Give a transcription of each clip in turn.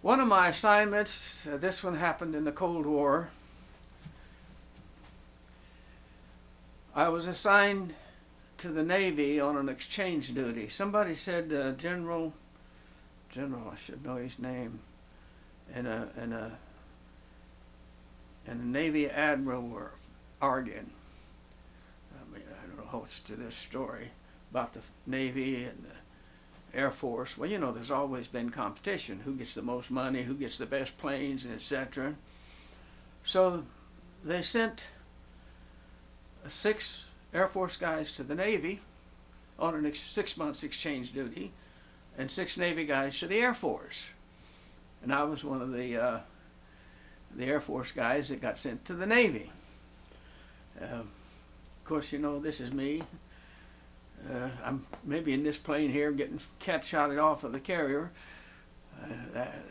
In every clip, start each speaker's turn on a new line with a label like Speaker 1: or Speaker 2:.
Speaker 1: One of my assignments, this one happened in the Cold War. I was assigned to the Navy on an exchange duty. Somebody said General, I should know his name, and a Navy Admiral were arguing. I mean, I don't know what's to this story about the Navy and the Air Force. Well, you know, there's always been competition. Who gets the most money, who gets the best planes, etc. So they sent 6 Air Force guys to the Navy on an 6 months exchange duty, and 6 Navy guys to the Air Force. And I was one of the Air Force guys that got sent to the Navy. Of course, you know, this is me. I'm maybe in this plane here getting cat-shotted off of the carrier.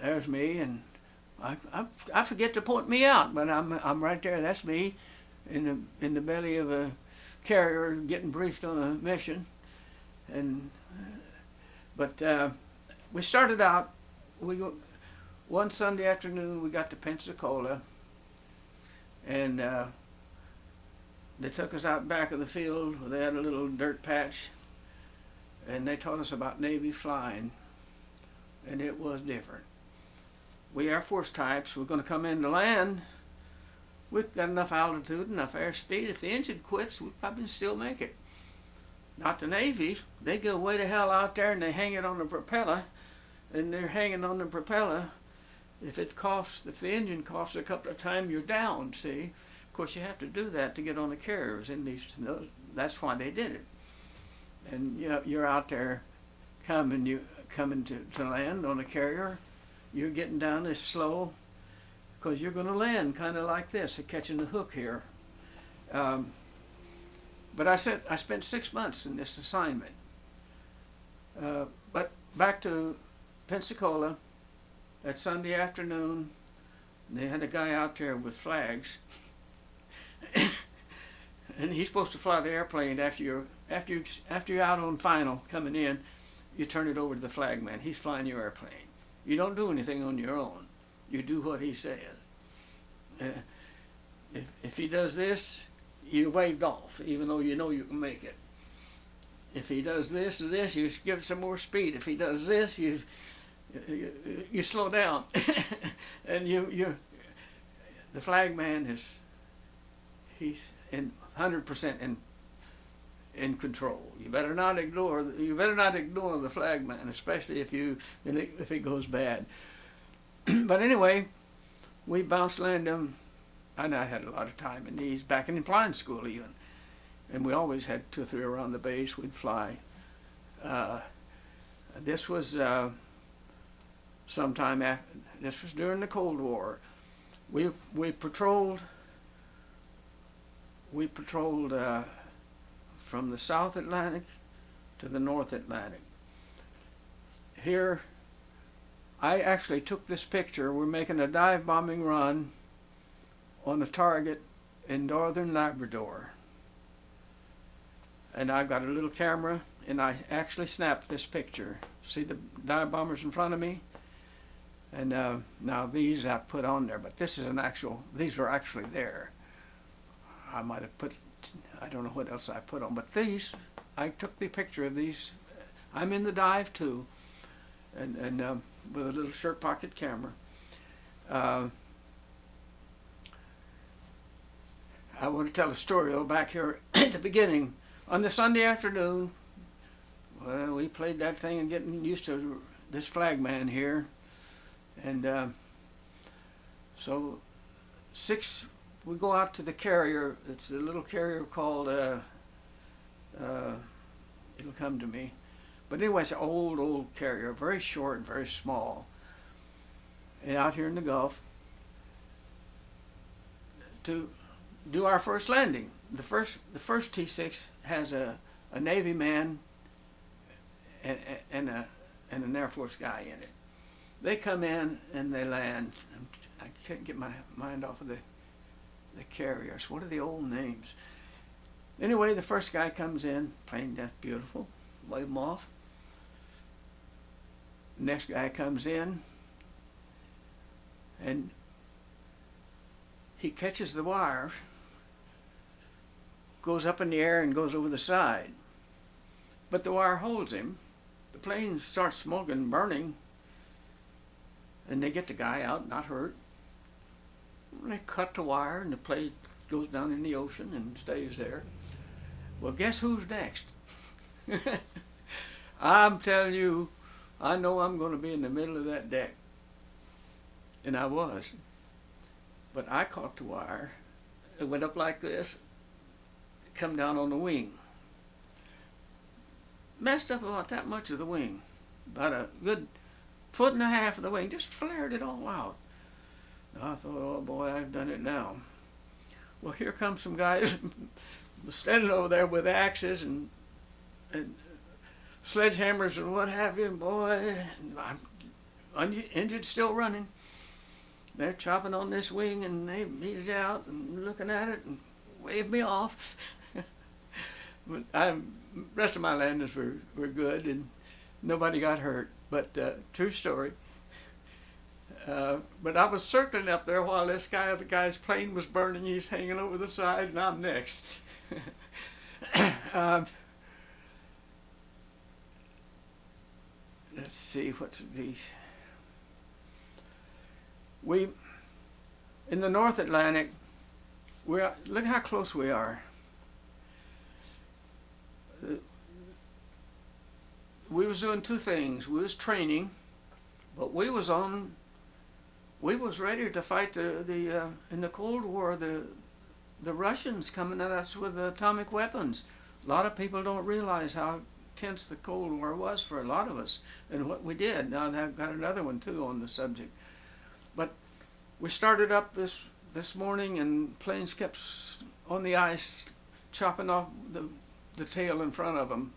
Speaker 1: There's me, and I forget to point me out, but I'm right there. That's me in the belly of a carrier getting briefed on a mission. And but we started out. One Sunday afternoon we got to Pensacola, and they took us out back of the field where they had a little dirt patch, and they taught us about Navy flying, and it was different. We Air Force types, we're going to come in to land. We've got enough altitude, enough airspeed. If the engine quits, we probably still make it. Not the Navy. They go way to hell out there and they hang it on the propeller, and they're hanging on the propeller. If the engine coughs a couple of times, you're down, see? Of course, you have to do that to get on the carriers. That's why they did it. And you're out there coming to land on a carrier. You're getting down this slow because you're going to land kind of like this, catching the hook here. But I spent 6 months in this assignment. But back to Pensacola, that Sunday afternoon, they had a guy out there with flags. And he's supposed to fly the airplane after you're out on final coming in. You turn it over to the flagman. He's flying your airplane. You don't do anything on your own. You do what he says. If he does this, you waved off, even though you know you can make it. If he does this or this, you give it some more speed. If he does this, you slow down. And the flagman he's 100% in control. You better not ignore the flagman, especially if it goes bad. But anyway, we bounced land him, and I had a lot of time in these back in flying school even, and we always had 2 or 3 around the base. We'd fly. This was sometime after. This was during the Cold War. We patrolled. We patrolled from the South Atlantic to the North Atlantic. Here, I actually took this picture. We're making a dive bombing run on a target in northern Labrador. And I've got a little camera, and I actually snapped this picture. See the dive bombers in front of me? And now these I put on there, but these are actually there. I might have put, I don't know what else I put on, but these, I took the picture of these. I'm in the dive too, and with a little shirt pocket camera. I want to tell a story back here at the beginning. On the Sunday afternoon, well, we played that thing and getting used to this flagman here, and so we go out to the carrier. It's a little carrier called, it'll come to me. But anyway, it's an old carrier, very short, very small. And out here in the Gulf to do our first landing. The first T6 has a Navy man and an Air Force guy in it. They come in and they land. I can't get my mind off of the carriers. What are the old names? Anyway, the first guy comes in, plane that's beautiful, wave him off. Next guy comes in, and he catches the wire, goes up in the air and goes over the side. But the wire holds him. The plane starts smoking and burning, and they get the guy out, not hurt. And they cut the wire, and the plane goes down in the ocean and stays there. Well, guess who's next? I'm telling you, I know I'm going to be in the middle of that deck. And I was. But I caught the wire. It went up like this, come down on the wing. Messed up about that much of the wing. About a good 1.5 feet of the wing. Just flared it all out. I thought, oh boy, I've done it now. Well, here come some guys standing over there with axes and sledgehammers and what have you. Boy, engine's still running. They're chopping on this wing, and they beat it out and looking at it and waved me off. But the rest of my landings were good, and nobody got hurt. But true story. But I was circling up there while the guy's plane was burning. He's hanging over the side, and I'm next. Let's see, what's these? In the North Atlantic, look how close we are. We was doing two things. We was training, but we was ready to fight in the Cold War, the Russians coming at us with atomic weapons. A lot of people don't realize how tense the Cold War was for a lot of us, and what we did. Now I've got another one too on the subject. But we started up this morning, and planes kept on the ice, chopping off the tail in front of them.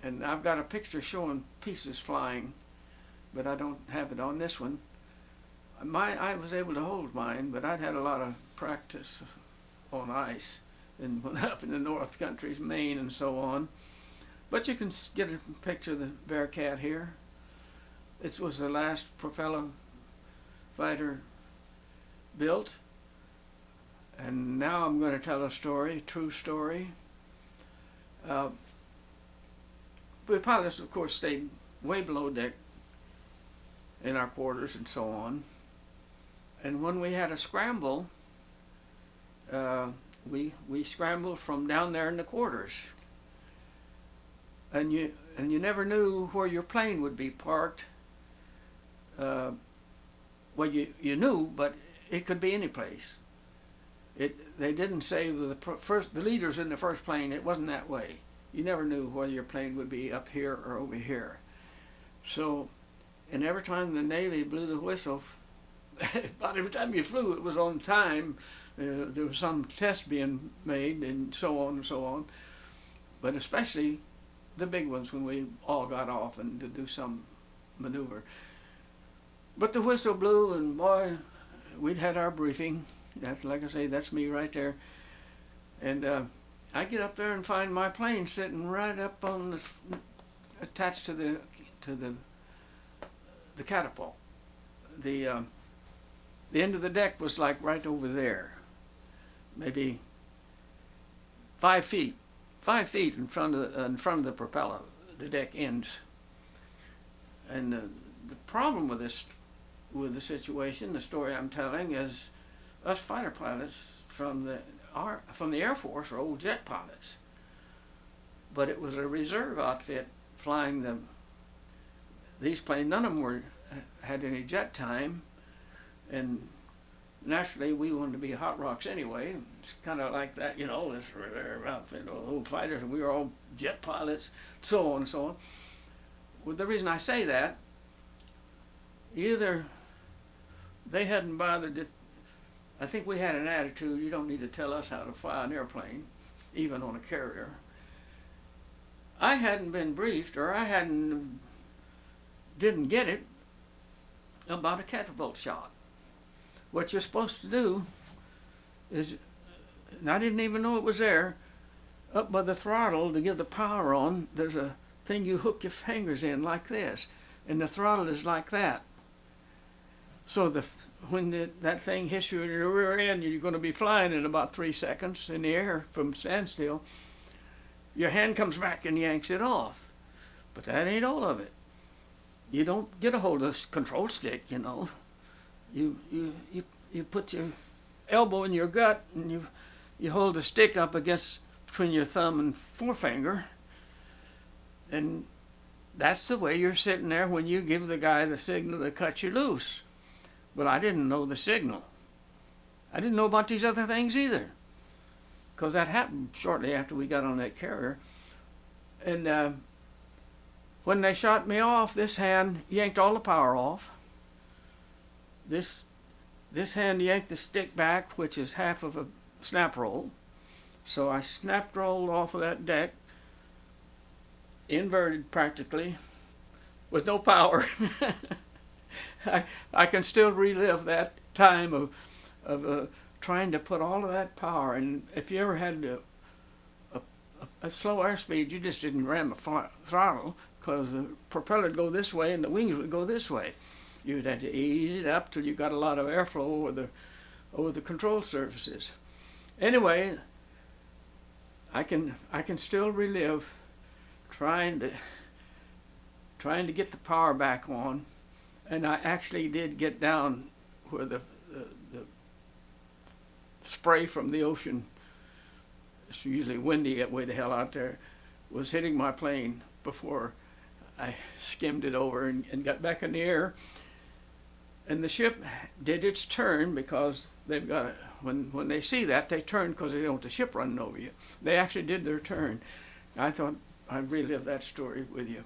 Speaker 1: And I've got a picture showing pieces flying, but I don't have it on this one. I was able to hold mine, but I'd had a lot of practice on ice and up in the North Countries, Maine and so on. But you can get a picture of the Bearcat here. It was the last propeller fighter built. And now I'm going to tell a story, true story. The pilots, of course, stayed way below deck in our quarters and so on. And when we had a scramble, we scrambled from down there in the quarters. And you never knew where your plane would be parked. Well, you knew, but it could be any place. They didn't say the leaders in the first plane. It wasn't that way. You never knew whether your plane would be up here or over here. So, and every time the Navy blew the whistle, about every time you flew, it was on time. There was some test being made, and so on and so on. But especially the big ones when we all got off and to do some maneuver. But the whistle blew, and boy, we'd had our briefing. That's, like I say, that's me right there. And I get up there and find my plane sitting right up on attached to the catapult. The end of the deck was like right over there, maybe 5 feet. 5 feet in front of the propeller, the deck ends. And the problem with the situation, the story I'm telling, is us fighter pilots from the Air Force are old jet pilots. But it was a reserve outfit flying these planes. None of them had any jet time, and naturally we wanted to be hot rocks anyway. It's kind of like that, this reserve outfit, old fighters, and we were all jet pilots, so on and so on. Well, the reason I say that, either they hadn't bothered to, I think we had an attitude, you don't need to tell us how to fly an airplane, even on a carrier. I hadn't been briefed, or I didn't get it about a catapult shot. What you're supposed to do is, and I didn't even know it was there, up by the throttle to give the power on, there's a thing you hook your fingers in like this, and the throttle is like that. So when that thing hits you in your rear end, you're going to be flying in about 3 seconds in the air from standstill. Your hand comes back and yanks it off. But that ain't all of it. You don't get a hold of this control stick, you know. You put your elbow in your gut and you hold the stick up against between your thumb and forefinger, and that's the way you're sitting there when you give the guy the signal to cut you loose. But I didn't know the signal. I didn't know about these other things either, because that happened shortly after we got on that carrier. And when they shot me off, this hand yanked all the power off. This hand yanked the stick back, which is half of a snap roll. So I snapped rolled off of that deck, inverted practically, with no power. I can still relive that time of trying to put all of that power. And if you ever had a slow airspeed, you just didn't ram the throttle, because the propeller would go this way and the wings would go this way. You'd have to ease it up till you got a lot of airflow over the control surfaces. Anyway, I can still relive trying to get the power back on, and I actually did get down where the spray from the ocean, it's usually windy way the hell out there, was hitting my plane before I skimmed it over and got back in the air. And the ship did its turn, because they've got when they see that, they turn because they don't want the ship running over you. They actually did their turn. I thought I'd relive that story with you.